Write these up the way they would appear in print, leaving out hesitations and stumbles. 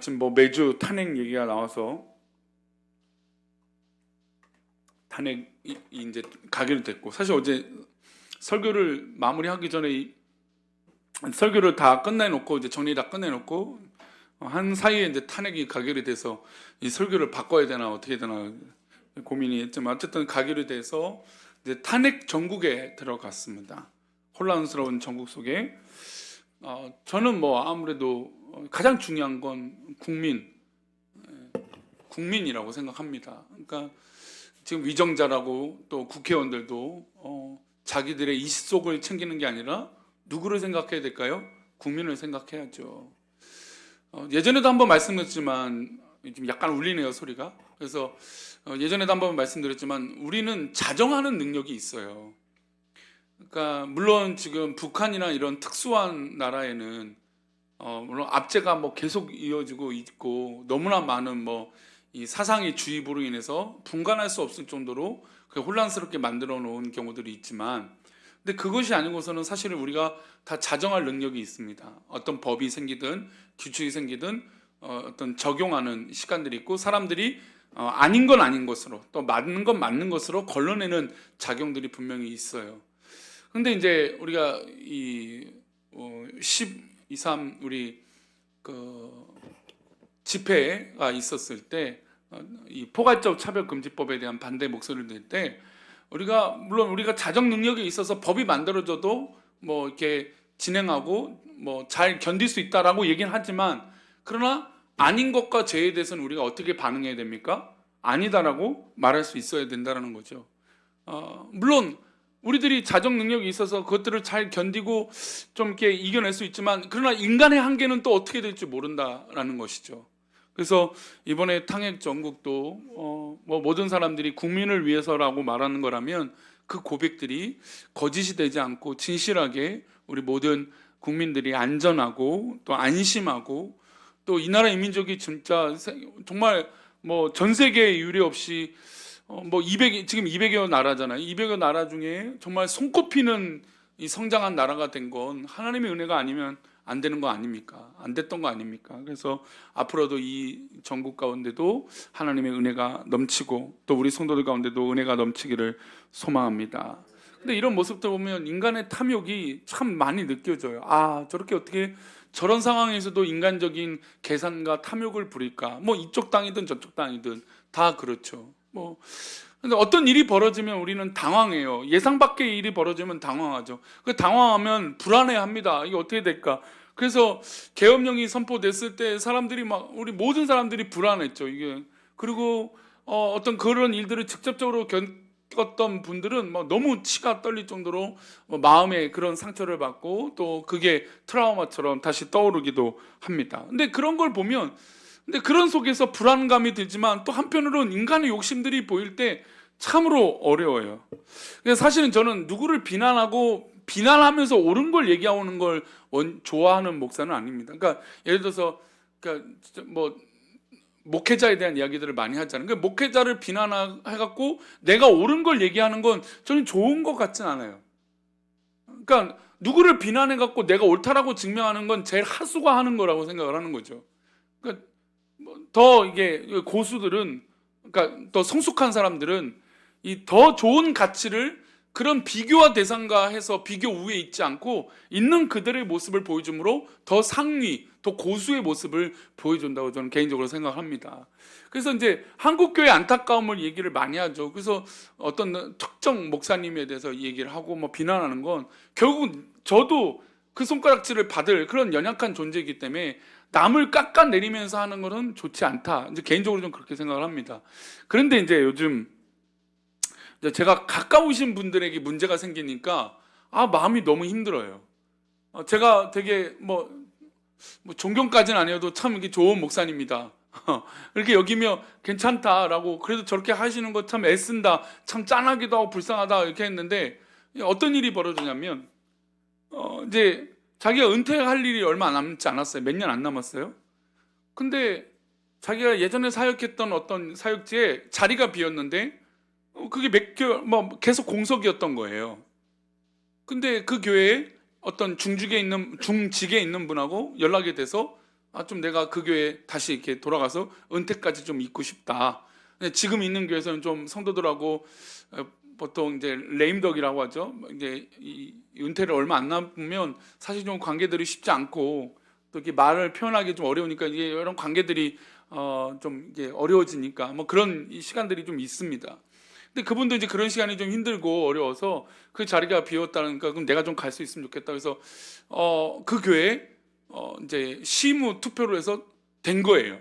지금 매주 탄핵 얘기가 나와서 탄핵이 이제 가결이 됐고, 사실 어제 설교를 마무리하기 전에 설교를 다 끝내놓고 이제 정리 다 끝내놓고 한 사이에 이제 탄핵이 가결이 돼서 이 설교를 바꿔야 되나 어떻게 되나 고민이 했지만, 어쨌든 가결이 돼서 이제 탄핵 전국에 들어갔습니다. 혼란스러운 전국 속에 저는 아무래도 가장 중요한 건 국민이라고 생각합니다. 그러니까 지금 위정자라고 또 국회의원들도 자기들의 이속을 챙기는 게 아니라 누구를 생각해야 될까요? 국민을 생각해야죠. 예전에도 한번 말씀드렸지만, 지금 약간 울리네요 소리가. 그래서 예전에도 한번 말씀드렸지만, 우리는 자정하는 능력이 있어요. 그러니까 물론 지금 북한이나 이런 특수한 나라에는 물론 압제가 계속 이어지고 있고, 너무나 많은 이 사상의 주입으로 인해서 분간할 수 없을 정도로 혼란스럽게 만들어 놓은 경우들이 있지만, 근데 그것이 아니고서는 사실은 우리가 다 자정할 능력이 있습니다. 어떤 법이 생기든 규칙이 생기든 어떤 적용하는 시간들이 있고, 사람들이 아닌 건 아닌 것으로, 또 맞는 건 맞는 것으로 걸러내는 작용들이 분명히 있어요. 근데 이제 우리가 이 12.3 우리 집회가 있었을 때, 이 포괄적 차별금지법에 대한 반대 목소리를 낼 때, 물론 우리가 자정 능력이 있어서 법이 만들어져도 이렇게 진행하고 잘 견딜 수 있다라고 얘기는 하지만, 그러나 아닌 것과 죄에 대해서는 우리가 어떻게 반응해야 됩니까? 아니다라고 말할 수 있어야 된다는 거죠. 물론 우리들이 자정 능력이 있어서 그것들을 잘 견디고 좀 이렇게 이겨낼 수 있지만, 그러나 인간의 한계는 또 어떻게 될지 모른다라는 것이죠. 그래서 이번에 탄핵 전국도 모든 사람들이 국민을 위해서라고 말하는 거라면, 그 고백들이 거짓이 되지 않고 진실하게 우리 모든 국민들이 안전하고 또 안심하고, 또 이 나라 인민족이 진짜 정말 전 세계에 유례 없이 지금 200여 나라잖아요. 200여 나라 중에 정말 손꼽히는 이 성장한 나라가 된 건 하나님의 은혜가 아니면 안 되는 거 아닙니까? 안 됐던 거 아닙니까? 그래서 앞으로도 이 전국 가운데도 하나님의 은혜가 넘치고, 또 우리 성도들 가운데도 은혜가 넘치기를 소망합니다. 근데 이런 모습들 보면 인간의 탐욕이 참 많이 느껴져요. 저렇게 어떻게 저런 상황에서도 인간적인 계산과 탐욕을 부릴까? 이쪽 땅이든 저쪽 땅이든 다 그렇죠. 근데 어떤 일이 벌어지면 우리는 당황해요. 예상 밖의 일이 벌어지면 당황하죠. 그 당황하면 불안해합니다. 이게 어떻게 될까? 그래서 계엄령이 선포됐을 때 우리 모든 사람들이 불안했죠. 이게. 그리고 어떤 그런 일들을 직접적으로 겪었던 분들은 너무 치가 떨릴 정도로 마음에 그런 상처를 받고, 또 그게 트라우마처럼 다시 떠오르기도 합니다. 근데 그런 걸 보면, 근데 그런 속에서 불안감이 들지만, 또 한편으로는 인간의 욕심들이 보일 때 참으로 어려워요. 그래서 사실은 저는 누구를 비난하면서 옳은 걸 얘기하는 걸 좋아하는 목사는 아닙니다. 그러니까 예를 들어서 목회자에 대한 이야기들을 많이 하잖아요. 그러니까 목회자를 비난해갖고 내가 옳은 걸 얘기하는 건 저는 좋은 것 같진 않아요. 그러니까 누구를 비난해갖고 내가 옳다라고 증명하는 건 제일 하수가 하는 거라고 생각을 하는 거죠. 그러니까 더 이게 고수들은, 그러니까 더 성숙한 사람들은 이 더 좋은 가치를 그런 비교와 대상과 해서 비교 우위에 있지 않고 있는 그들의 모습을 보여줌으로 더 상위, 더 고수의 모습을 보여준다고 저는 개인적으로 생각합니다. 그래서 이제 한국교회 안타까움을 얘기를 많이 하죠. 그래서 어떤 특정 목사님에 대해서 얘기를 하고 비난하는 건 결국 저도 그 손가락질을 받을 그런 연약한 존재이기 때문에 남을 깎아내리면서 하는 것은 좋지 않다. 이제 개인적으로 좀 그렇게 생각을 합니다. 그런데 이제 요즘 제가 가까우신 분들에게 문제가 생기니까 마음이 너무 힘들어요. 제가 되게 존경까지는 아니어도 참 이게 좋은 목사님이다. 이렇게 여기며 괜찮다라고, 그래도 저렇게 하시는 거 참 애쓴다, 참 짠하기도 하고 불쌍하다 이렇게 했는데, 어떤 일이 벌어지냐면 이제 자기가 은퇴할 일이 얼마 남지 않았어요. 몇 년 안 남았어요. 근데 자기가 예전에 사역했던 어떤 사역지에 자리가 비었는데, 그게 몇 개월 계속 공석이었던 거예요. 근데 그 교회에 어떤 중직에 있는 분하고 연락이 돼서 좀 내가 그 교회 다시 이렇게 돌아가서 은퇴까지 좀 있고 싶다. 근데 지금 있는 교회에서는 좀 성도들하고 보통 이제 레임덕이라고 하죠. 이제 이 은퇴를 얼마 안 남으면 사실 좀 관계들이 쉽지 않고 또 이렇게 말을 표현하기 좀 어려우니까 이게 이런 관계들이 좀 이게 어려워지니까 뭐 그런 시간들이 좀 있습니다. 근데 그분도 이제 그런 시간이 좀 힘들고 어려워서 그 자리가 비었다니까 그럼 내가 좀 갈 수 있으면 좋겠다. 그래서 그 교회에 이제 시무 투표로 해서 된 거예요.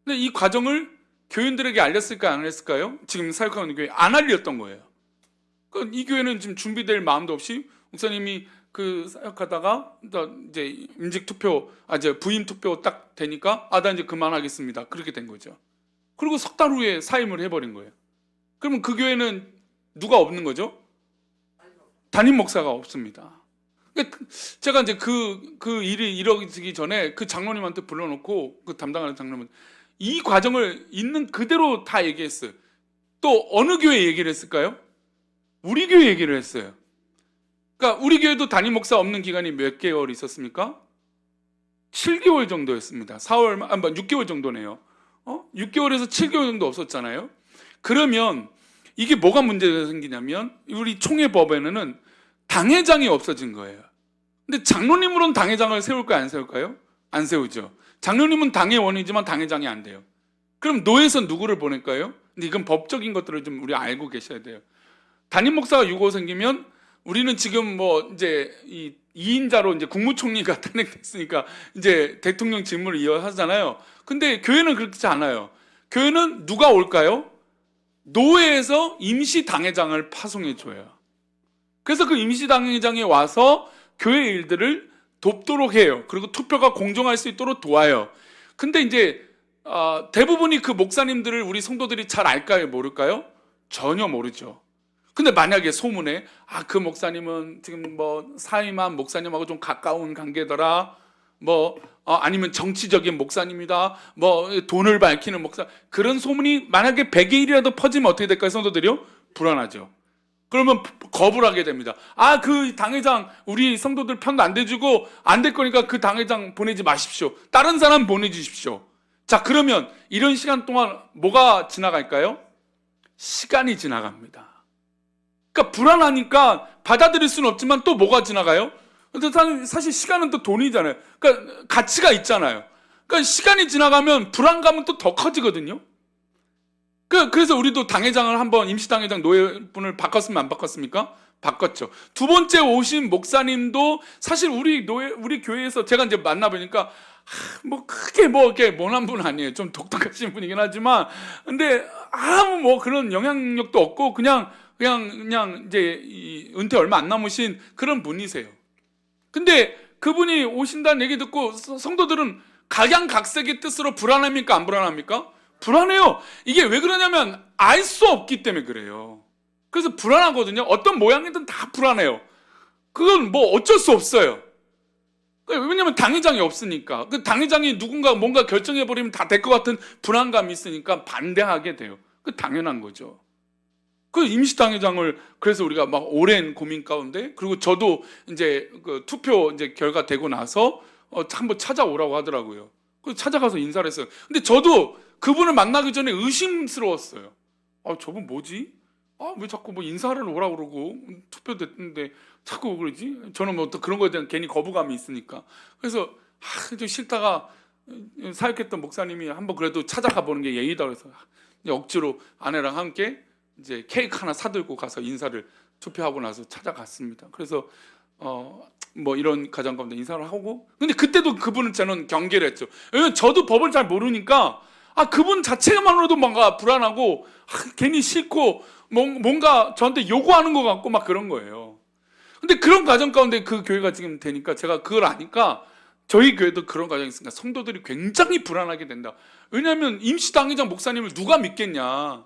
근데 이 과정을 교인들에게 알렸을까요? 안 알렸을까요? 지금 사역하고 있는 교회 안 알렸던 거예요. 그러니까 이 교회는 지금 준비될 마음도 없이 목사님이 그 사역하다가 이제 임직 투표, 이제 부임 투표 딱 되니까 나 이제 그만하겠습니다. 그렇게 된 거죠. 그리고 석 달 후에 사임을 해버린 거예요. 그러면 그 교회는 누가 없는 거죠? 담임 목사가 없습니다. 그러니까 제가 이제 그 일이 이루어지기 전에 그 장로님한테 불러놓고 그 담당하는 장로님 이 과정을 있는 그대로 다 얘기했어요. 또 어느 교회 얘기를 했을까요? 우리 교회 얘기를 했어요. 그러니까 우리 교회도 담임 목사 없는 기간이 몇 개월 있었습니까? 7개월 정도였습니다. 6개월 정도네요. 6개월에서 7개월 정도 없었잖아요. 그러면 이게 뭐가 문제가 생기냐면 우리 총회법에는 당회장이 없어진 거예요. 근데 장로님으로는 당회장을 세울까요? 안 세울까요? 안 세우죠. 장로님은 당회원이지만 당회장이 안 돼요. 그럼 노회에서 누구를 보낼까요? 근데 이건 법적인 것들을 좀 우리 알고 계셔야 돼요. 담임 목사가 유고 생기면 우리는 지금 뭐 이제 이 2인자로 이제 국무총리가 탄핵됐으니까 이제 대통령 직무를 이어하잖아요. 근데 교회는 그렇지 않아요. 교회는 누가 올까요? 노회에서 임시 당회장을 파송해 줘요. 그래서 그 임시 당회장이 와서 교회 일들을 돕도록 해요. 그리고 투표가 공정할 수 있도록 도와요. 근데 이제 대부분이 그 목사님들을 우리 성도들이 잘 알까요? 모를까요? 전혀 모르죠. 근데 만약에 소문에 그 목사님은 지금 뭐 사임한 목사님하고 좀 가까운 관계더라. 뭐 아니면 정치적인 목사님이다. 뭐 돈을 밝히는 목사. 그런 소문이 만약에 100의 1이라도 퍼지면 어떻게 될까요? 성도들이요? 불안하죠. 그러면 거부를 하게 됩니다. 그 당회장 우리 성도들 편도 안 대주고 안 될 거니까 그 당회장 보내지 마십시오. 다른 사람 보내주십시오. 자, 그러면 이런 시간 동안 뭐가 지나갈까요? 시간이 지나갑니다. 그러니까 불안하니까 받아들일 수는 없지만 또 뭐가 지나가요? 근데 사실 시간은 또 돈이잖아요. 그러니까 가치가 있잖아요. 그러니까 시간이 지나가면 불안감은 또 더 커지거든요. 그래서 우리도 당회장을 한번 임시당회장 노예분을 바꿨으면 안 바꿨습니까? 바꿨죠. 두 번째 오신 목사님도 사실 우리 교회에서 제가 이제 만나보니까 뭐 크게 뭐 이렇게 모난 분 아니에요. 좀 독특하신 분이긴 하지만 근데 아무 뭐 그런 영향력도 없고 그냥 이제 은퇴 얼마 안 남으신 그런 분이세요. 근데 그분이 오신다는 얘기 듣고 성도들은 각양각색의 뜻으로 불안합니까? 안 불안합니까? 불안해요. 이게 왜 그러냐면 알 수 없기 때문에 그래요. 그래서 불안하거든요. 어떤 모양이든 다 불안해요. 그건 뭐 어쩔 수 없어요. 왜냐면 당회장이 없으니까. 그 당회장이 누군가 뭔가 결정해버리면 다 될 것 같은 불안감이 있으니까 반대하게 돼요. 그 당연한 거죠. 그 임시당회장을 그래서 우리가 막 오랜 고민 가운데 그리고 저도 이제 그 투표 이제 결과 되고 나서 한번 찾아오라고 하더라고요. 그래서 찾아가서 인사를 했어요. 근데 저도 그분을 만나기 전에 의심스러웠어요. 저분 뭐지? 왜 자꾸 뭐 인사를 오라고 그러고 투표됐는데 자꾸 그러지? 저는 뭐 또 그런 거에 대한 괜히 거부감이 있으니까. 그래서 좀 싫다가 사역했던 목사님이 한번 그래도 찾아가 보는 게 예의다 그래서 억지로 아내랑 함께 이제 케이크 하나 사들고 가서 인사를 투표하고 나서 찾아갔습니다. 그래서 뭐 이런 가정 가운데 인사를 하고 근데 그때도 그분은 저는 경계를 했죠. 왜냐면 저도 법을 잘 모르니까 그분 자체만으로도 뭔가 불안하고 괜히 싫고 뭔가 저한테 요구하는 것 같고 막 그런 거예요. 근데 그런 가정 가운데 그 교회가 지금 되니까 제가 그걸 아니까 저희 교회도 그런 과정이 있으니까 성도들이 굉장히 불안하게 된다. 왜냐하면 임시당회장 목사님을 누가 믿겠냐.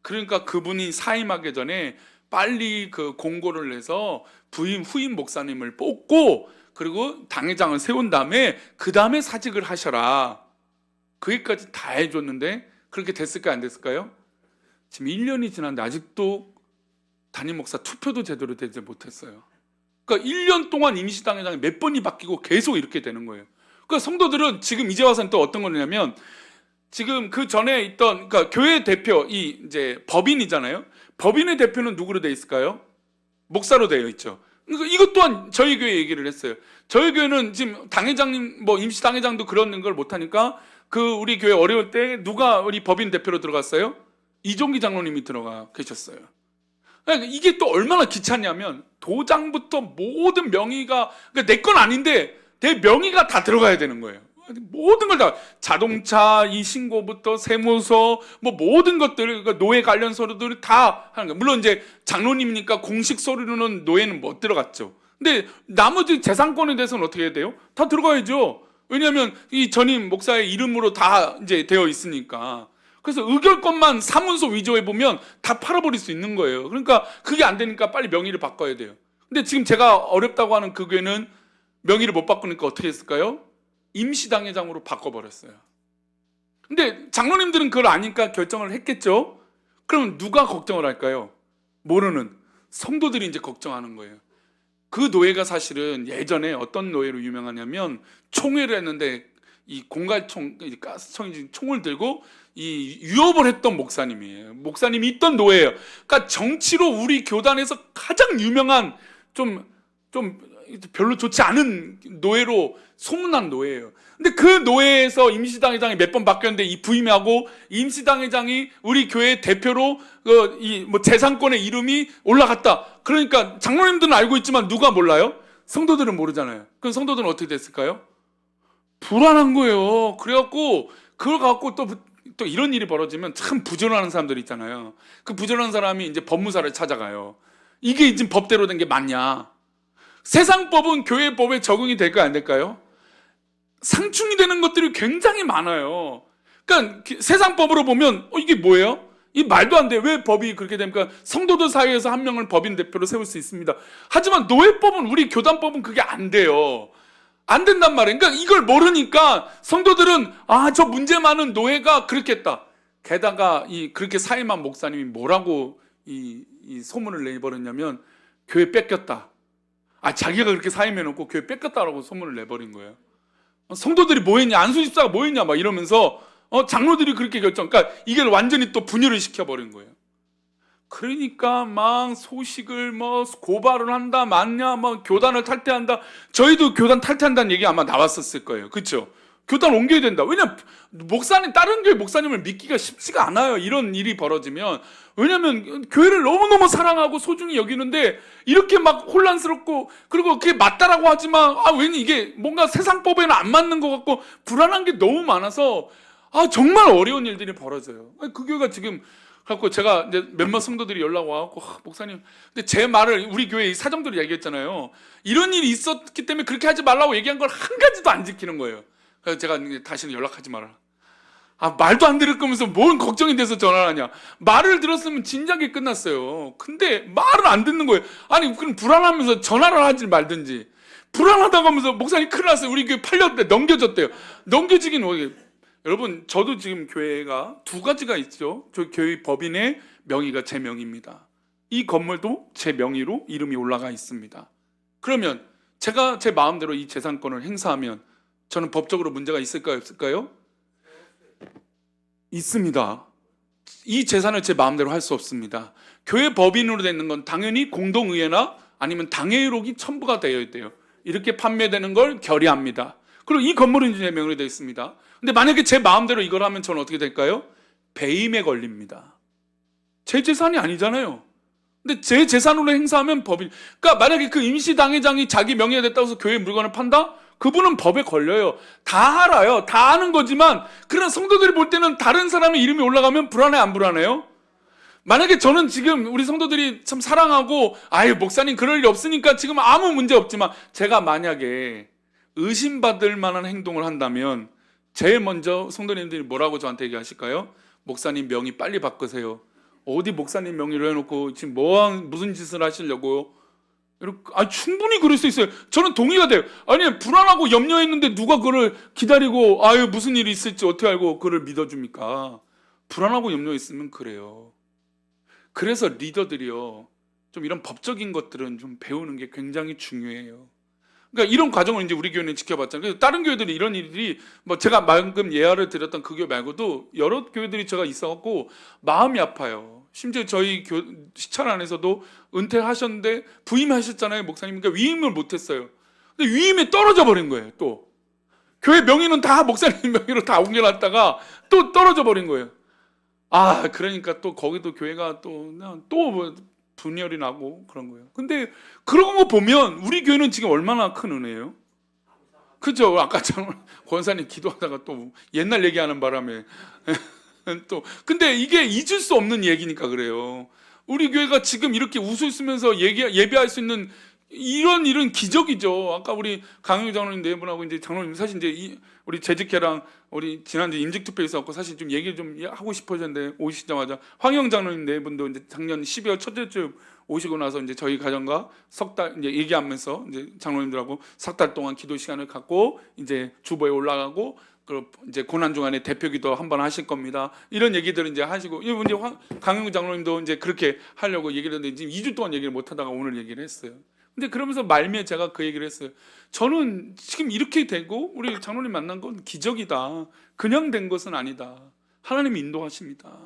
그러니까 그분이 사임하기 전에 빨리 그 공고를 내서 부임 후임 목사님을 뽑고 그리고 당회장을 세운 다음에 그 다음에 사직을 하셔라. 그 일까지 다 해줬는데 그렇게 됐을까요? 안 됐을까요? 지금 1년이 지났는데 아직도 담임 목사 투표도 제대로 되지 못했어요. 그러니까 1년 동안 임시당회장이 몇 번이 바뀌고 계속 이렇게 되는 거예요. 그러니까 성도들은 지금 이제 와서는 또 어떤 거냐면 지금 그 전에 있던 그러니까 교회 대표 이 이제 법인이잖아요. 법인의 대표는 누구로 돼 있을까요? 목사로 되어 있죠. 그러니까 이것 또한 저희 교회 얘기를 했어요. 저희 교회는 지금 당회장님 뭐 임시 당회장도 그런 걸 못 하니까 그 우리 교회 어려울 때 누가 우리 법인 대표로 들어갔어요? 이종기 장로님이 들어가 계셨어요. 그러니까 이게 또 얼마나 귀찮냐면 도장부터 모든 명의가 그러니까 내 건 아닌데 내 명의가 다 들어가야 되는 거예요. 모든 걸 다 자동차 이 신고부터 세무서 뭐 모든 것들 그러니까 노예 관련 서류들을 다 하는 거예요. 물론 이제 장로님이니까 공식 서류로는 노예는 못 들어갔죠. 근데 나머지 재산권에 대해서는 어떻게 해야 돼요? 다 들어가야죠. 왜냐하면 이 전임 목사의 이름으로 다 이제 되어 있으니까. 그래서 의결권만 사문서 위조해 보면 다 팔아버릴 수 있는 거예요. 그러니까 그게 안 되니까 빨리 명의를 바꿔야 돼요. 근데 지금 제가 어렵다고 하는 그 교회는 명의를 못 바꾸니까 어떻게 했을까요? 임시당회장으로 바꿔버렸어요. 근데 장로님들은 그걸 아니까 결정을 했겠죠. 그럼 누가 걱정을 할까요? 모르는 성도들이 이제 걱정하는 거예요. 그 노예가 사실은 예전에 어떤 노예로 유명하냐면 총회를 했는데 이 공갈총, 가스총이 총을 들고 이 유업을 했던 목사님이에요. 목사님이 있던 노예예요. 그러니까 정치로 우리 교단에서 가장 유명한 좀 별로 좋지 않은 노예로 소문난 노예예요. 근데 그 노예에서 임시당회장이 몇 번 바뀌었는데 이 부임하고 임시당회장이 우리 교회 대표로 뭐 재산권의 이름이 올라갔다. 그러니까 장로님들은 알고 있지만 누가 몰라요? 성도들은 모르잖아요. 그럼 성도들은 어떻게 됐을까요? 불안한 거예요. 그래갖고 그걸 갖고 또 이런 일이 벌어지면 참 부지런한 사람들 있잖아요. 그 부지런한 사람이 이제 법무사를 찾아가요. 이게 지금 법대로 된 게 맞냐? 세상 법은 교회 법에 적용이 될까요? 안 될까요? 상충이 되는 것들이 굉장히 많아요. 그러니까 세상 법으로 보면 이게 뭐예요? 이 말도 안 돼. 왜 법이 그렇게 됩니까? 성도들 사이에서 한 명을 법인 대표로 세울 수 있습니다. 하지만 노예법은 우리 교단법은 그게 안 돼요. 안 된단 말이에요. 그러니까 이걸 모르니까 성도들은 저 문제 많은 노예가 그렇게 했다. 게다가 그렇게 사임한 목사님이 뭐라고 이 소문을 내버렸냐면 교회 뺏겼다. 자기가 그렇게 사임해놓고 교회 뺏겼다라고 소문을 내버린 거예요. 성도들이 뭐 했냐, 안수집사가 뭐 했냐 막 이러면서 장로들이 그렇게 그러니까 이게 완전히 또 분열을 시켜버린 거예요. 그러니까 막 소식을 뭐 고발을 한다 맞냐 뭐 교단을 탈퇴한다. 저희도 교단 탈퇴한다는 얘기 아마 나왔었을 거예요. 그렇죠? 교단 옮겨야 된다. 왜냐면 목사님 다른 교회 목사님을 믿기가 쉽지가 않아요. 이런 일이 벌어지면. 왜냐면 교회를 너무너무 사랑하고 소중히 여기는데 이렇게 막 혼란스럽고 그리고 그게 맞다라고 하지만 왠지 이게 뭔가 세상 법에는 안 맞는 것 같고 불안한 게 너무 많아서 정말 어려운 일들이 벌어져요. 그 교회가 지금 갖고 제가 이제 몇몇 성도들이 연락 와갖고 목사님, 근데 제 말을 우리 교회 사정들이 얘기했잖아요. 이런 일이 있었기 때문에 그렇게 하지 말라고 얘기한 걸 한 가지도 안 지키는 거예요. 그래서 제가 다시는 연락하지 마라. 말도 안 들을 거면서 뭔 걱정이 돼서 전화를 하냐. 말을 들었으면 진작에 끝났어요. 근데 말을 안 듣는 거예요. 그럼 불안하면서 전화를 하지 말든지. 불안하다고 하면서 목사님 큰일 났어요. 우리 교회 팔렸대. 넘겨졌대요. 넘겨지긴 어디. 여러분, 저도 지금 교회가 두 가지가 있죠. 저 교회 법인의 명의가 제 명의입니다. 이 건물도 제 명의로 이름이 올라가 있습니다. 그러면 제가 제 마음대로 이 재산권을 행사하면 저는 법적으로 문제가 있을까요? 없을까요? 있습니다. 이 재산을 제 마음대로 할 수 없습니다. 교회 법인으로 되는 건 당연히 공동의회나 아니면 당회의록이 첨부가 되어야 돼요. 이렇게 판매되는 걸 결의합니다. 그리고 이 건물은 제 명의로 되어 있습니다. 근데 만약에 제 마음대로 이걸 하면 저는 어떻게 될까요? 배임에 걸립니다. 제 재산이 아니잖아요. 근데 제 재산으로 행사하면 법인. 그러니까 만약에 그 임시당회장이 자기 명의가 됐다고 해서 교회 물건을 판다? 그분은 법에 걸려요. 다 알아요. 다 아는 거지만 그런 성도들이 볼 때는 다른 사람의 이름이 올라가면 불안해 안 불안해요? 만약에 저는 지금 우리 성도들이 참 사랑하고 목사님 그럴 일 없으니까 지금 아무 문제 없지만 제가 만약에 의심받을 만한 행동을 한다면 제일 먼저 성도님들이 뭐라고 저한테 얘기하실까요? 목사님 명의 빨리 바꾸세요. 어디 목사님 명의로 해놓고 지금 무슨 짓을 하시려고요? 충분히 그럴 수 있어요. 저는 동의가 돼요. 불안하고 염려했는데 누가 그걸 기다리고 무슨 일이 있을지 어떻게 알고 그를 믿어줍니까? 불안하고 염려했으면 그래요. 그래서 리더들이요, 좀 이런 법적인 것들은 좀 배우는 게 굉장히 중요해요. 그러니까 이런 과정을 이제 우리 교회는 지켜봤잖아요. 그래서 다른 교회들이 이런 일들이 뭐 제가 방금 예화를 드렸던 그 교회 말고도 여러 교회들이 제가 있어갖고 마음이 아파요. 심지어 저희 시찰 안에서도 은퇴하셨는데 부임하셨잖아요, 목사님. 그러니까 위임을 못했어요. 근데 위임에 떨어져 버린 거예요. 또 교회 명의는 다 목사님 명의로 다 옮겨놨다가 또 떨어져 버린 거예요. 그러니까 또 거기도 교회가 또 뭐 분열이 나고 그런 거예요. 근데 그런 거 보면 우리 교회는 지금 얼마나 큰 은혜예요. 그죠? 아까 권사님 기도하다가 또 옛날 얘기하는 바람에 또 근데 이게 잊을 수 없는 얘기니까 그래요. 우리 교회가 지금 이렇게 웃을 쓰면서 예배할 수 있는 이런 일은 기적이죠. 아까 우리 강영희 장로님 네 분하고 이제 장로님 사실 이제 우리 재직회랑 우리 지난주 임직투표 있었고 사실 좀 얘기를 좀 하고 싶어졌는데 오시자마자 황영 장로님 네 분도 이제 작년 12월 첫째 주 오시고 나서 이제 저희 가정과 석 달 이제 얘기하면서 이제 장로님들하고 석 달 동안 기도 시간을 갖고 이제 주보에 올라가고 그 이제 고난 중간에 대표기도 한번 하실 겁니다. 이런 얘기들을 이제 하시고 이제 강영 장로님도 이제 그렇게 하려고 얘기를 했는데 지금 2주 동안 얘기를 못 하다가 오늘 얘기를 했어요. 근데 그러면서 말미에 제가 그 얘기를 했어요. 저는 지금 이렇게 되고 우리 장로님 만난 건 기적이다. 그냥 된 것은 아니다. 하나님이 인도하십니다.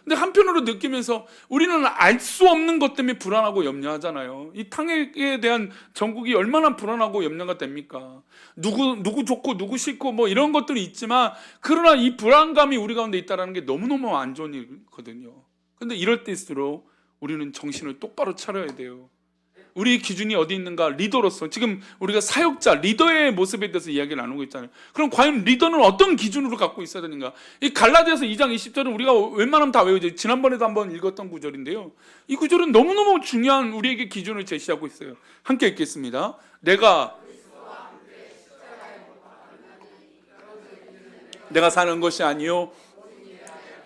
근데 한편으로 느끼면서 우리는 알 수 없는 것 때문에 불안하고 염려하잖아요. 이 탕에 대한 전국이 얼마나 불안하고 염려가 됩니까? 누구 좋고 누구 싫고 뭐 이런 것들이 있지만 그러나 이 불안감이 우리 가운데 있다는 게 너무너무 안 좋은 일이거든요. 근데 이럴 때일수록 우리는 정신을 똑바로 차려야 돼요. 우리 기준이 어디 있는가? 리더로서 지금 우리가 사역자, 리더의 모습에 대해서 이야기를 나누고 있잖아요. 그럼 과연 리더는 어떤 기준으로 갖고 있어야 되는가? 이 갈라디아서 2장 20절은 우리가 웬만하면 다 외우죠. 지난번에도 한번 읽었던 구절인데요. 이 구절은 너무너무 중요한 우리에게 기준을 제시하고 있어요. 함께 읽겠습니다. 내가 사는 것이 아니요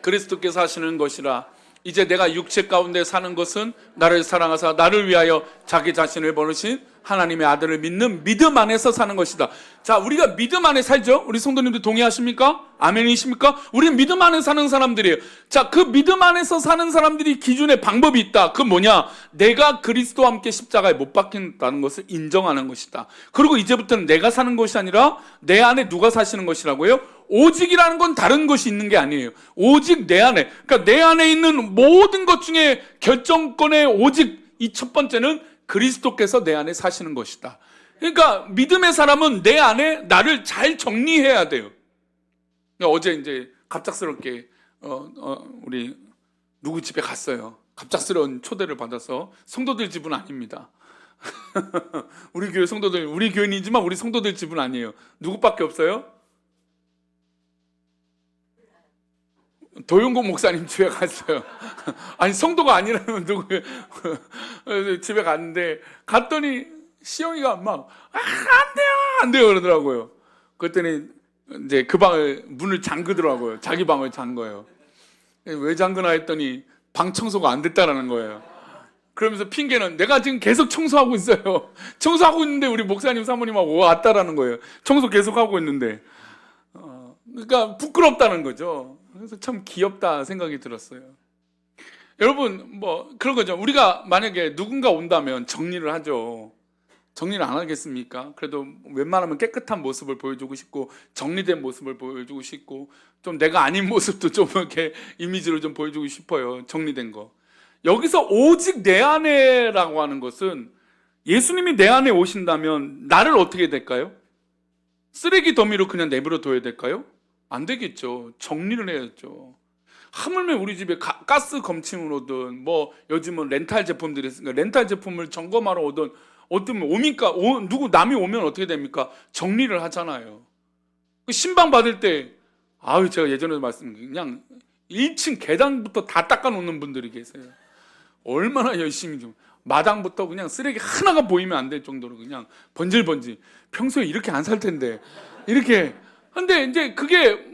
그리스도께서 하시는 것이라. 이제 내가 육체 가운데 사는 것은 나를 사랑하사 나를 위하여 자기 자신을 버리신 하나님의 아들을 믿는 믿음 안에서 사는 것이다. 자, 우리가 믿음 안에 살죠? 우리 성도님들 동의하십니까? 아멘이십니까? 우리는 믿음 안에 사는 사람들이에요. 자, 그 믿음 안에서 사는 사람들이 기준의 방법이 있다. 그 뭐냐? 내가 그리스도와 함께 십자가에 못 박힌다는 것을 인정하는 것이다. 그리고 이제부터는 내가 사는 것이 아니라 내 안에 누가 사시는 것이라고요? 오직이라는 건 다른 것이 있는 게 아니에요. 오직 내 안에, 그러니까 내 안에 있는 모든 것 중에 결정권의 오직 이 첫 번째는 그리스도께서 내 안에 사시는 것이다. 그러니까 믿음의 사람은 내 안에 나를 잘 정리해야 돼요. 그러니까 어제 이제 갑작스럽게 우리 누구 집에 갔어요. 갑작스러운 초대를 받아서 성도들 집은 아닙니다. 우리 교회 성도들, 우리 교인이지만 우리 성도들 집은 아니에요. 누구밖에 없어요? 도용고 목사님 집에 갔어요. 아니 성도가 아니라면 누구 집에 갔는데 갔더니 시영이가 막 안 돼요 그러더라고요. 그랬더니 이제 그 방을 문을 잠그더라고요. 자기 방을 잠궈요. 왜 잠그나 했더니 방 청소가 안 됐다라는 거예요. 그러면서 핑계는 내가 지금 계속 청소하고 있어요. 청소하고 있는데 우리 목사님 사모님하고 왔다라는 거예요. 청소 계속 하고 있는데 그러니까 부끄럽다는 거죠. 그래서 참 귀엽다 생각이 들었어요. 여러분 뭐 그런 거죠. 우리가 만약에 누군가 온다면 정리를 하죠. 정리를 안 하겠습니까? 그래도 웬만하면 깨끗한 모습을 보여주고 싶고 정리된 모습을 보여주고 싶고 좀 내가 아닌 모습도 좀 이렇게 이미지를 좀 보여주고 싶어요. 정리된 거. 여기서 오직 내 안에라고 하는 것은 예수님이 내 안에 오신다면 나를 어떻게 될까요? 쓰레기 더미로 그냥 내버려 둬야 될까요? 안 되겠죠. 정리를 해야죠. 하물며 우리 집에 가스 검침을 오든 뭐 요즘은 렌탈 제품들이 있으니까 렌탈 제품을 점검하러 오든 어떤 오니까 누구 남이 오면 어떻게 됩니까? 정리를 하잖아요. 신방 받을 때 제가 예전에도 말씀드린 그냥 1층 계단부터 다 닦아놓는 분들이 계세요. 얼마나 열심히 좀 마당부터 그냥 쓰레기 하나가 보이면 안 될 정도로 그냥 번질번질. 평소에 이렇게 안 살 텐데 이렇게. 근데 이제 그게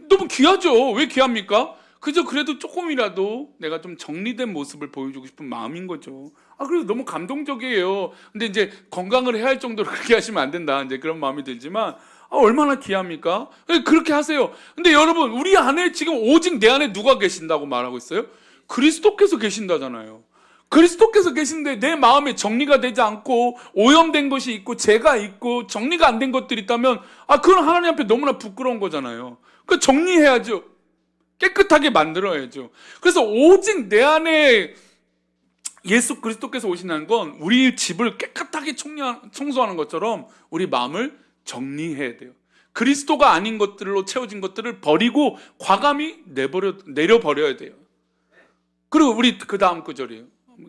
너무 귀하죠. 왜 귀합니까? 그래도 조금이라도 내가 좀 정리된 모습을 보여주고 싶은 마음인 거죠. 그래서 너무 감동적이에요. 근데 이제 건강을 해야 할 정도로 그렇게 하시면 안 된다. 이제 그런 마음이 들지만 얼마나 귀합니까? 그렇게 하세요. 근데 여러분 우리 안에 지금 오직 내 안에 누가 계신다고 말하고 있어요? 그리스도께서 계신다잖아요. 그리스도께서 계신데 내 마음에 정리가 되지 않고 오염된 것이 있고 죄가 있고 정리가 안 된 것들이 있다면 그건 하나님 앞에 너무나 부끄러운 거잖아요. 그 정리해야죠. 깨끗하게 만들어야죠. 그래서 오직 내 안에 예수 그리스도께서 오신다는 건 우리 집을 깨끗하게 청소하는 것처럼 우리 마음을 정리해야 돼요. 그리스도가 아닌 것들로 채워진 것들을 버리고 과감히 내려버려야 돼요. 그리고 우리 그 다음 구절이에요.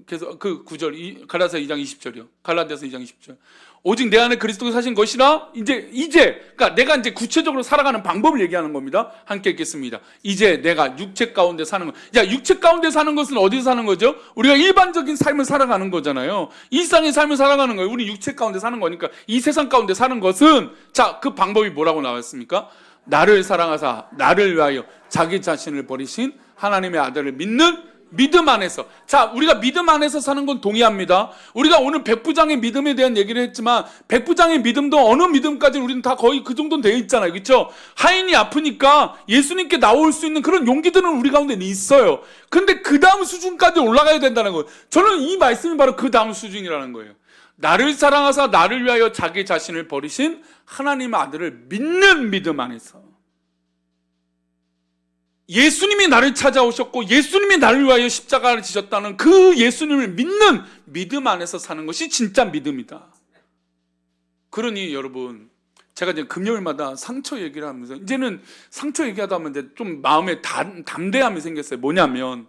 그래서 그 구절 갈라디아서 2장 20절이요. 갈라디아서 2장 20절. 오직 내 안에 그리스도가 사신 것이라 이제 그러니까 내가 이제 구체적으로 살아가는 방법을 얘기하는 겁니다. 함께 읽겠습니다. 이제 내가 육체 가운데 사는 것. 육체 가운데 사는 것은 어디서 사는 거죠? 우리가 일반적인 삶을 살아가는 거잖아요. 일상의 삶을 살아가는 거예요. 우리 육체 가운데 사는 거니까 이 세상 가운데 사는 것은 그 방법이 뭐라고 나왔습니까? 나를 사랑하사 나를 위하여 자기 자신을 버리신 하나님의 아들을 믿는 믿음 안에서. 우리가 믿음 안에서 사는 건 동의합니다. 우리가 오늘 백부장의 믿음에 대한 얘기를 했지만 백부장의 믿음도 어느 믿음까지 우리는 다 거의 그 정도는 되어 있잖아요. 그렇죠? 하인이 아프니까 예수님께 나올 수 있는 그런 용기들은 우리 가운데 있어요. 근데 그 다음 수준까지 올라가야 된다는 거예요. 저는 이 말씀이 바로 그 다음 수준이라는 거예요. 나를 사랑하사 나를 위하여 자기 자신을 버리신 하나님의 아들을 믿는 믿음 안에서. 예수님이 나를 찾아오셨고 예수님이 나를 위하여 십자가를 지셨다는 그 예수님을 믿는 믿음 안에서 사는 것이 진짜 믿음이다. 그러니 여러분, 제가 이제 금요일마다 상처 얘기를 하면서 이제는 상처 얘기하다 보면 이제 좀 마음에 담대함이 생겼어요. 뭐냐면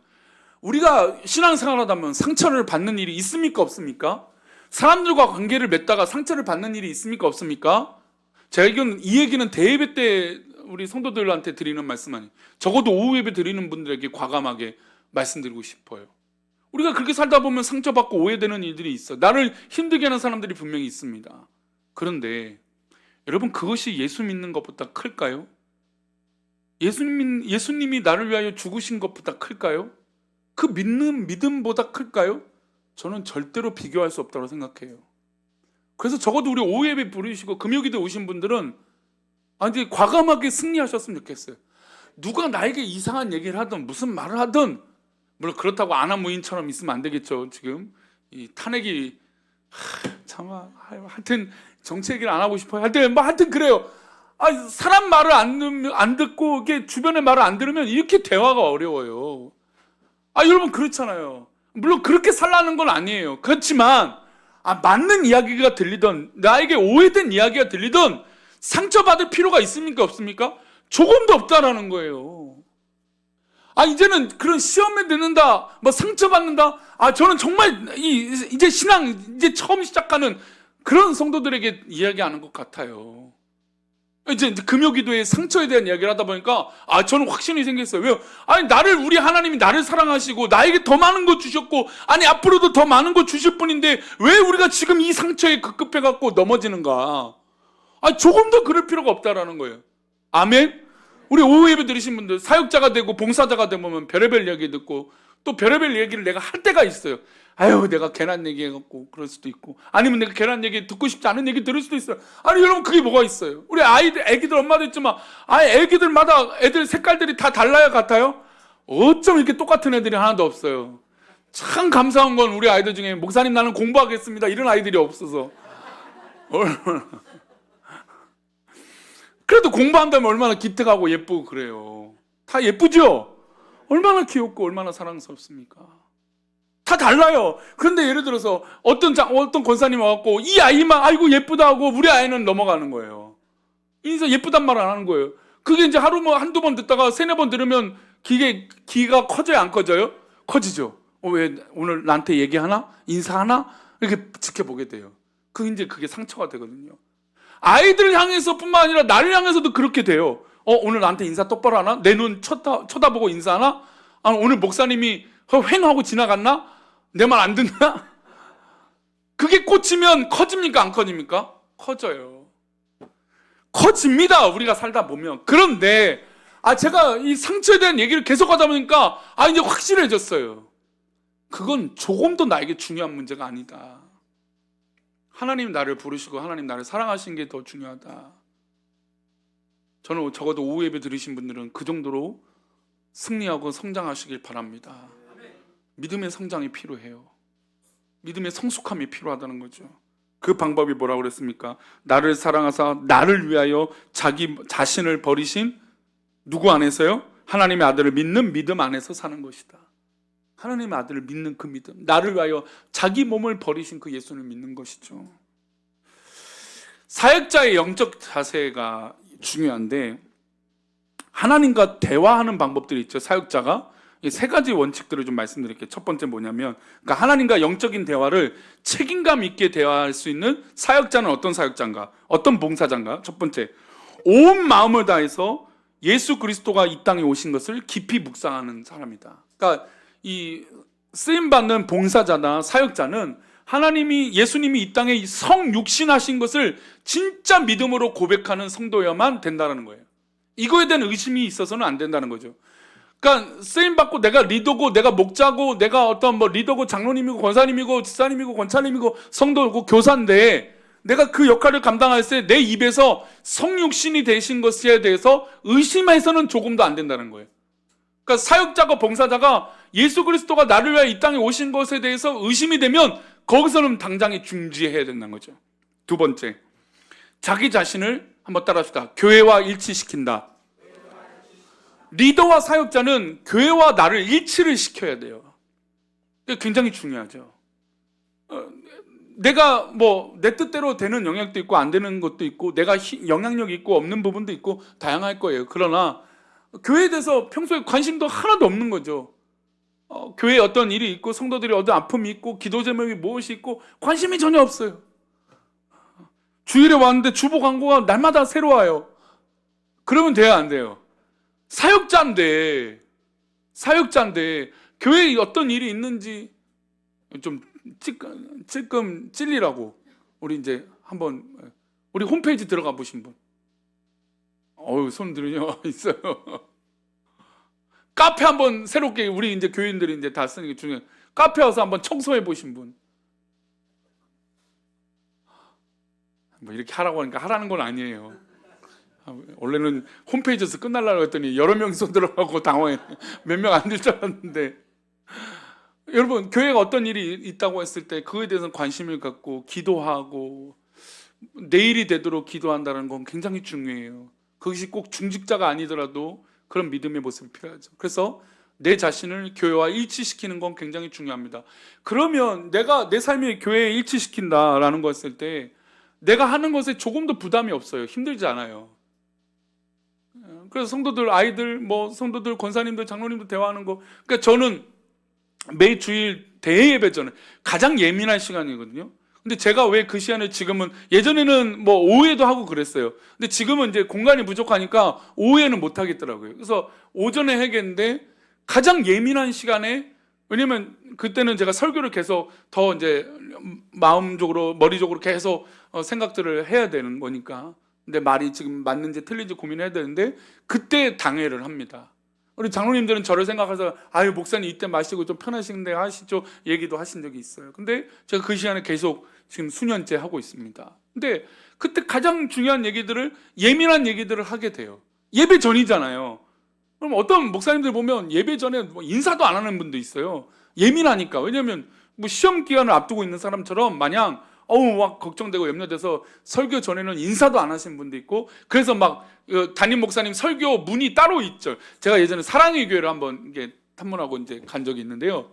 우리가 신앙생활 하다 보면 상처를 받는 일이 있습니까 없습니까? 사람들과 관계를 맺다가 상처를 받는 일이 있습니까 없습니까? 제가 이 얘기는 대예배 때 우리 성도들한테 드리는 말씀 아니에요. 적어도 오후 예배 드리는 분들에게 과감하게 말씀드리고 싶어요. 우리가 그렇게 살다 보면 상처받고 오해되는 일들이 있어요. 나를 힘들게 하는 사람들이 분명히 있습니다. 그런데 여러분, 그것이 예수 믿는 것보다 클까요? 예수님이 나를 위하여 죽으신 것보다 클까요? 그 믿는 믿음보다 클까요? 저는 절대로 비교할 수 없다고 생각해요. 그래서 적어도 우리 오후 예배 부르시고 금요기도 오신 분들은 이제 과감하게 승리하셨으면 좋겠어요. 누가 나에게 이상한 얘기를 하든 무슨 말을 하든, 물론 그렇다고 아나무인처럼 있으면 안 되겠죠. 지금 이 탄핵이 하여튼 정치 얘기를 안 하고 싶어요. 하여튼 그래요. 사람 말을 안 듣고 이렇게 주변의 말을 안 들으면 이렇게 대화가 어려워요. 여러분 그렇잖아요. 물론 그렇게 살라는 건 아니에요. 그렇지만 맞는 이야기가 들리든 나에게 오해된 이야기가 들리든 상처받을 필요가 있습니까 없습니까? 조금도 없다라는 거예요. 이제는 그런 시험에 듣는다, 상처받는다. 저는 정말 이제 신앙 이제 처음 시작하는 그런 성도들에게 이야기하는 것 같아요. 이제 금요기도에 상처에 대한 이야기를 하다 보니까 저는 확신이 생겼어요. 왜요? 우리 하나님이 나를 사랑하시고 나에게 더 많은 거 주셨고 앞으로도 더 많은 거 주실 분인데 왜 우리가 지금 이 상처에 급급해 갖고 넘어지는가? 조금도 그럴 필요가 없다라는 거예요. 아멘. 우리 오후 예배 들으신 분들 사역자가 되고 봉사자가 되면 별의별 이야기 듣고 또 별의별 얘기를 내가 할 때가 있어요. 내가 괜한 얘기 해갖고 그럴 수도 있고, 아니면 내가 괜한 얘기 듣고 싶지 않은 얘기 들을 수도 있어요. 여러분 그게 뭐가 있어요? 우리 애기들 엄마도 있지만 애기들마다 애들 색깔들이 다 달라요 같아요? 어쩜 이렇게 똑같은 애들이 하나도 없어요. 참 감사한 건 우리 아이들 중에 목사님 나는 공부하겠습니다 이런 아이들이 없어서. 그래도 공부한다면 얼마나 기특하고 예쁘고 그래요. 다 예쁘죠? 얼마나 귀엽고 얼마나 사랑스럽습니까? 다 달라요. 그런데 예를 들어서 어떤 권사님 와갖고 이 아이만 아이고 예쁘다 하고 우리 아이는 넘어가는 거예요. 인사 예쁘단 말 안 하는 거예요. 그게 이제 하루 한두 번 듣다가 세네 번 들으면 귀가 커져요 안 커져요? 커지죠. 왜 오늘 나한테 얘기하나? 인사하나? 이렇게 지켜보게 돼요. 그게 상처가 되거든요. 아이들을 향해서 뿐만 아니라 나를 향해서도 그렇게 돼요. 오늘 나한테 인사 똑바로 하나? 내 눈 쳐다보고 인사하나? 오늘 목사님이 휑하고 지나갔나? 내 말 안 듣나? 그게 꽂히면 커집니까 안 커집니까? 커져요. 커집니다 우리가 살다 보면. 그런데 제가 이 상처에 대한 얘기를 계속 하다 보니까 이제 확실해졌어요. 그건 조금도 나에게 중요한 문제가 아니다. 하나님 나를 부르시고 하나님 나를 사랑하시는 게 더 중요하다. 저는 적어도 오후 예배 들으신 분들은 그 정도로 승리하고 성장하시길 바랍니다. 믿음의 성장이 필요해요. 믿음의 성숙함이 필요하다는 거죠. 그 방법이 뭐라고 그랬습니까? 나를 사랑하사 나를 위하여 자기 자신을 버리신 누구 안에서요? 하나님의 아들을 믿는 믿음 안에서 사는 것이다. 하나님의 아들을 믿는 그 믿음, 나를 위하여 자기 몸을 버리신 그 예수를 믿는 것이죠. 사역자의 영적 자세가 중요한데, 하나님과 대화하는 방법들이 있죠. 사역자가 이 세 가지 원칙들을 좀 말씀드릴게요. 첫 번째 뭐냐면, 그러니까 하나님과 영적인 대화를 책임감 있게 대화할 수 있는 사역자는 어떤 사역자인가, 어떤 봉사자인가. 첫 번째, 온 마음을 다해서 예수 그리스도가 이 땅에 오신 것을 깊이 묵상하는 사람이다. 그러니까 이 쓰임받는 봉사자나 사역자는 하나님이, 예수님이 이 땅에 성육신하신 것을 진짜 믿음으로 고백하는 성도여만 된다는 거예요. 이거에 대한 의심이 있어서는 안 된다는 거죠. 그러니까 쓰임받고 내가 리더고 내가 목자고 내가 어떤 뭐 리더고 장로님이고 권사님이고 집사님이고 권사님이고 성도고 교사인데, 내가 그 역할을 감당할 때 내 입에서 성육신이 되신 것에 대해서 의심해서는 조금도 안 된다는 거예요. 그러니까 사역자가 봉사자가 예수 그리스도가 나를 위해 이 땅에 오신 것에 대해서 의심이 되면 거기서는 당장에 중지해야 된다는 거죠. 두 번째, 자기 자신을 한번 따라합시다. 교회와 일치시킨다. 리더와 사역자는 교회와 나를 일치를 시켜야 돼요. 굉장히 중요하죠. 내가 뭐 내 뜻대로 되는 영역도 있고 안 되는 것도 있고, 내가 영향력이 있고 없는 부분도 있고 다양할 거예요. 그러나 교회에 대해서 평소에 관심도 하나도 없는 거죠. 교회에 어떤 일이 있고 성도들이 어떤 아픔이 있고 기도 제목이 무엇이 있고 관심이 전혀 없어요. 주일에 왔는데 주보 광고가 날마다 새로 와요. 그러면 돼야 안 돼요? 사역자인데 교회에 어떤 일이 있는지 좀 찔끔 찔리라고 우리 이제 한번 우리 홈페이지 들어가 보신 분, 손 들으냐 있어요. 카페 한번 새롭게 우리 이제 교인들이 이제 다 쓰는 게 중요해요. 카페 와서 한번 청소해 보신 분, 뭐 이렇게 하라고 하니까 하라는 건 아니에요. 원래는 홈페이지에서 끝날라고 했더니 여러 명이 손 들어가고 당황했네. 몇 명 안 될 줄 알았는데, 여러분 교회가 어떤 일이 있다고 했을 때 그거에 대해서 관심을 갖고 기도하고 내일이 되도록 기도한다는 건 굉장히 중요해요. 그것이 꼭 중직자가 아니더라도 그런 믿음의 모습이 필요하죠. 그래서 내 자신을 교회와 일치시키는 건 굉장히 중요합니다. 그러면 내가 내 삶이 교회에 일치시킨다라는 거 했을 때 내가 하는 것에 조금도 부담이 없어요. 힘들지 않아요. 그래서 성도들, 아이들, 뭐 성도들, 권사님들, 장로님들 대화하는 거, 그러니까 저는 매 주일 대예배 전에 가장 예민한 시간이거든요. 근데 제가 왜 그 시간을 지금은, 예전에는 뭐 오후에도 하고 그랬어요. 근데 지금은 이제 공간이 부족하니까 오후에는 못 하겠더라고요. 그래서 오전에 해야겠는데 가장 예민한 시간에, 왜냐면 그때는 제가 설교를 계속 더 이제 마음적으로 머리적으로 계속 생각들을 해야 되는 거니까, 근데 말이 지금 맞는지 틀린지 고민해야 되는데 그때 당회를 합니다. 우리 장로님들은 저를 생각해서 아유 목사님 이때 마시고 좀 편하신데 하시죠 얘기도 하신 적이 있어요. 근데 제가 그 시간에 계속 지금 수년째 하고 있습니다. 근데 그때 가장 중요한 얘기들을, 예민한 얘기들을 하게 돼요. 예배 전이잖아요. 그럼 어떤 목사님들 보면 예배 전에 뭐 인사도 안 하는 분도 있어요. 예민하니까. 왜냐하면 뭐 시험 기간을 앞두고 있는 사람처럼 마냥 막 걱정되고 염려돼서 설교 전에는 인사도 안 하시는 분도 있고, 그래서 막 담임 목사님 설교 문이 따로 있죠. 제가 예전에 사랑의 교회를 한번 이게 탐문하고 이제 간 적이 있는데요.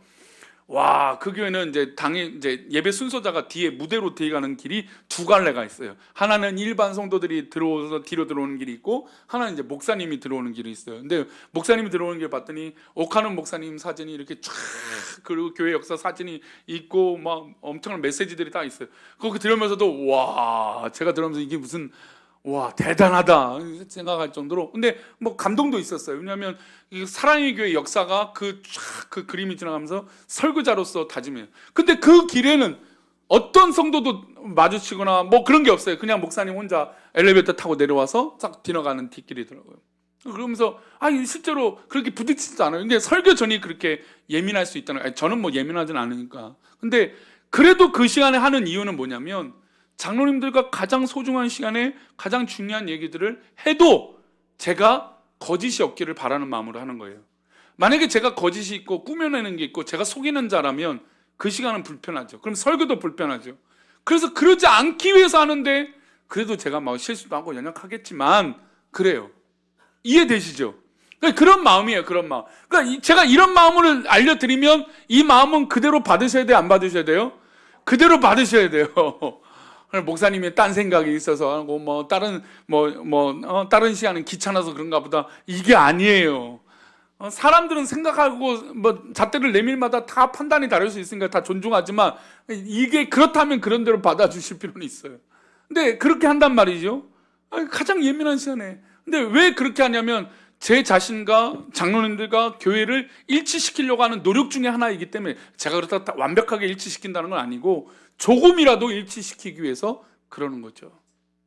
와, 그 교회는 이제 이제 예배 순서자가 뒤에 무대로 뒤에 가는 길이 두 갈래가 있어요. 하나는 일반 성도들이 들어오서 뒤로 들어오는 길이 있고, 하나는 이제 목사님이 들어오는 길이 있어요. 근데 목사님이 들어오는 길 봤더니 옥하는 목사님 사진이 이렇게 쫙, 그리고 교회 역사 사진이 있고 막 엄청난 메시지들이 다 있어요. 그거 들으면서도 와, 제가 들으면서 이게 무슨 와 대단하다 생각할 정도로, 근데 뭐 감동도 있었어요. 왜냐하면 이 사랑의 교회 역사가 그 그림이 지나가면서 설교자로서 다짐해요. 근데 그 길에는 어떤 성도도 마주치거나 뭐 그런 게 없어요. 그냥 목사님 혼자 엘리베이터 타고 내려와서 싹 지나가는 뒷길이더라고요. 그러면서 실제로 그렇게 부딪히지도 않아요. 근데 설교 전이 그렇게 예민할 수 있다는, 저는 뭐 예민하진 않으니까. 근데 그래도 그 시간에 하는 이유는 뭐냐면, 장로님들과 가장 소중한 시간에 가장 중요한 얘기들을 해도 제가 거짓이 없기를 바라는 마음으로 하는 거예요. 만약에 제가 거짓이 있고 꾸며내는 게 있고 제가 속이는 자라면 그 시간은 불편하죠. 그럼 설교도 불편하죠. 그래서 그러지 않기 위해서 하는데, 그래도 제가 막 실수도 하고 연약하겠지만 그래요. 이해되시죠? 그런 마음이에요. 그런 마음. 그러니까 제가 이런 마음을 알려드리면 이 마음은 그대로 받으셔야 돼요? 안 받으셔야 돼요? 그대로 받으셔야 돼요. 목사님이 딴 생각이 있어서 하고 다른 시간은 귀찮아서 그런가 보다. 이게 아니에요. 사람들은 생각하고 잣대를 내밀마다 다 판단이 다를 수 있으니까 다 존중하지만, 이게 그렇다면 그런 대로 받아주실 필요는 있어요. 근데 그렇게 한단 말이죠. 가장 예민한 시간에. 근데 왜 그렇게 하냐면 제 자신과 장로님들과 교회를 일치시키려고 하는 노력 중에 하나이기 때문에, 제가 그렇다고 완벽하게 일치시킨다는 건 아니고 조금이라도 일치시키기 위해서 그러는 거죠.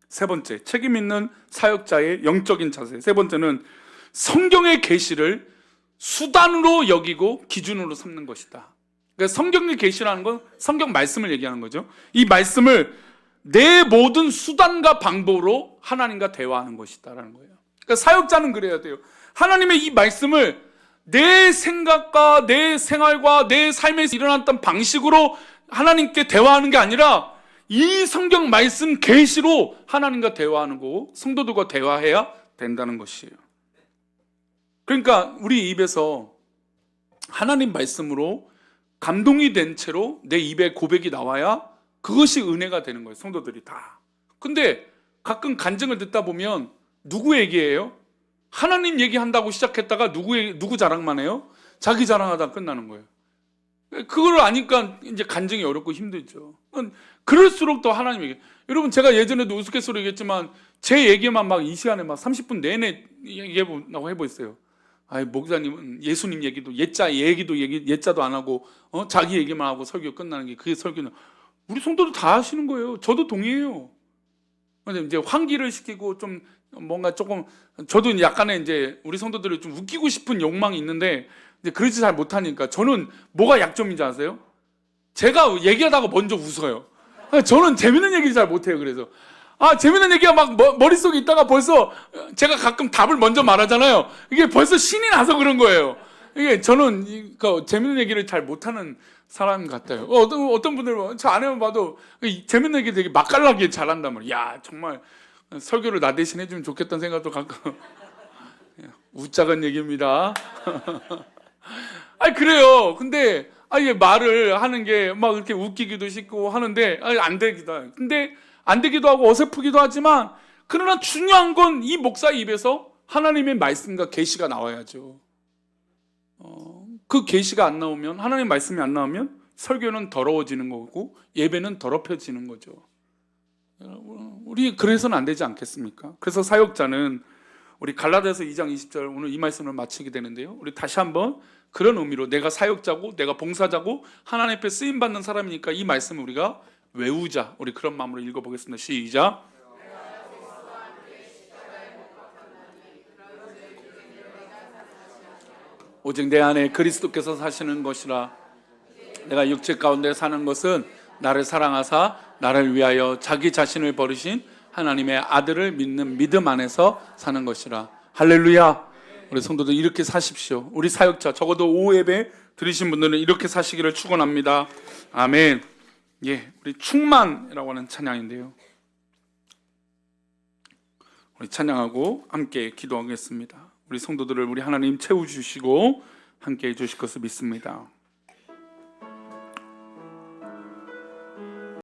세 번째, 책임 있는 사역자의 영적인 자세. 세 번째는 성경의 계시를 수단으로 여기고 기준으로 삼는 것이다. 그러니까 성경의 계시라는 건 성경 말씀을 얘기하는 거죠. 이 말씀을 내 모든 수단과 방법으로 하나님과 대화하는 것이다라는 거예요. 그러니까 사역자는 그래야 돼요. 하나님의 이 말씀을 내 생각과 내 생활과 내 삶에서 일어났던 방식으로 하나님께 대화하는 게 아니라 이 성경 말씀 계시로 하나님과 대화하는 거고 성도들과 대화해야 된다는 것이에요. 그러니까 우리 입에서 하나님 말씀으로 감동이 된 채로 내 입에 고백이 나와야 그것이 은혜가 되는 거예요. 성도들이 다. 근데 가끔 간증을 듣다 보면 누구 얘기예요? 하나님 얘기한다고 시작했다가 누구 자랑만 해요? 자기 자랑하다 끝나는 거예요. 그걸 아니까 이제 간증이 어렵고 힘들죠. 그럴수록 더 하나님 얘기. 여러분, 제가 예전에도 우스갯소리 얘기했지만 제 얘기만 막 이 시간에 막 30분 내내 얘기해보라고 해보겠어요. 목사님은 예수님 얘기도 예자도 안 하고 자기 얘기만 하고 설교 끝나는 게, 그게 설교는 우리 성도들 다 하시는 거예요. 저도 동의해요. 근데 이제 환기를 시키고 좀 뭔가 조금, 저도 약간의 이제 우리 성도들을 좀 웃기고 싶은 욕망이 있는데 이제 그러지 잘 못하니까, 저는 뭐가 약점인지 아세요? 제가 얘기하다가 먼저 웃어요. 저는 재밌는 얘기를 잘 못해요. 그래서 재밌는 얘기가 막 머릿속에 있다가 벌써 제가 가끔 답을 먼저 말하잖아요. 이게 벌써 신이 나서 그런 거예요. 이게 저는 재밌는 얘기를 잘 못하는 사람 같아요. 어떤 분들 저 아내만 봐도 재밌는 얘기 되게 맛깔나게 잘한단 말이에요. 야, 정말 설교를 나 대신 해주면 좋겠다는 생각도 가끔. 웃작은 얘기입니다. 그래요. 근데 이게 말을 하는 게 막 이렇게 웃기기도 쉽고 하는데 안 되기도 해요. 근데 안 되기도 하고 어설프기도 하지만, 그러나 중요한 건 이 목사 입에서 하나님의 말씀과 계시가 나와야죠. 그 계시가 안 나오면, 하나님의 말씀이 안 나오면 설교는 더러워지는 거고 예배는 더럽혀지는 거죠. 우리 그래서는 안 되지 않겠습니까? 그래서 사역자는, 우리 갈라디아서 2장 20절 오늘 이 말씀을 마치게 되는데요, 우리 다시 한번 그런 의미로 내가 사역자고 내가 봉사자고 하나님 앞에 쓰임받는 사람이니까 이 말씀을 우리가 외우자. 우리 그런 마음으로 읽어보겠습니다. 시작. 오직 내 안에 그리스도께서 사시는 것이라. 내가 육체 가운데 사는 것은 나를 사랑하사 나를 위하여 자기 자신을 버리신 하나님의 아들을 믿는 믿음 안에서 사는 것이라. 할렐루야. 우리 성도들 이렇게 사십시오. 우리 사역자, 적어도 오후 예배 들으신 분들은 이렇게 사시기를 축원합니다. 아멘. 우리 충만이라고 하는 찬양인데요, 우리 찬양하고 함께 기도하겠습니다. 우리 성도들을 우리 하나님 채워주시고 함께 해주실 것을 믿습니다.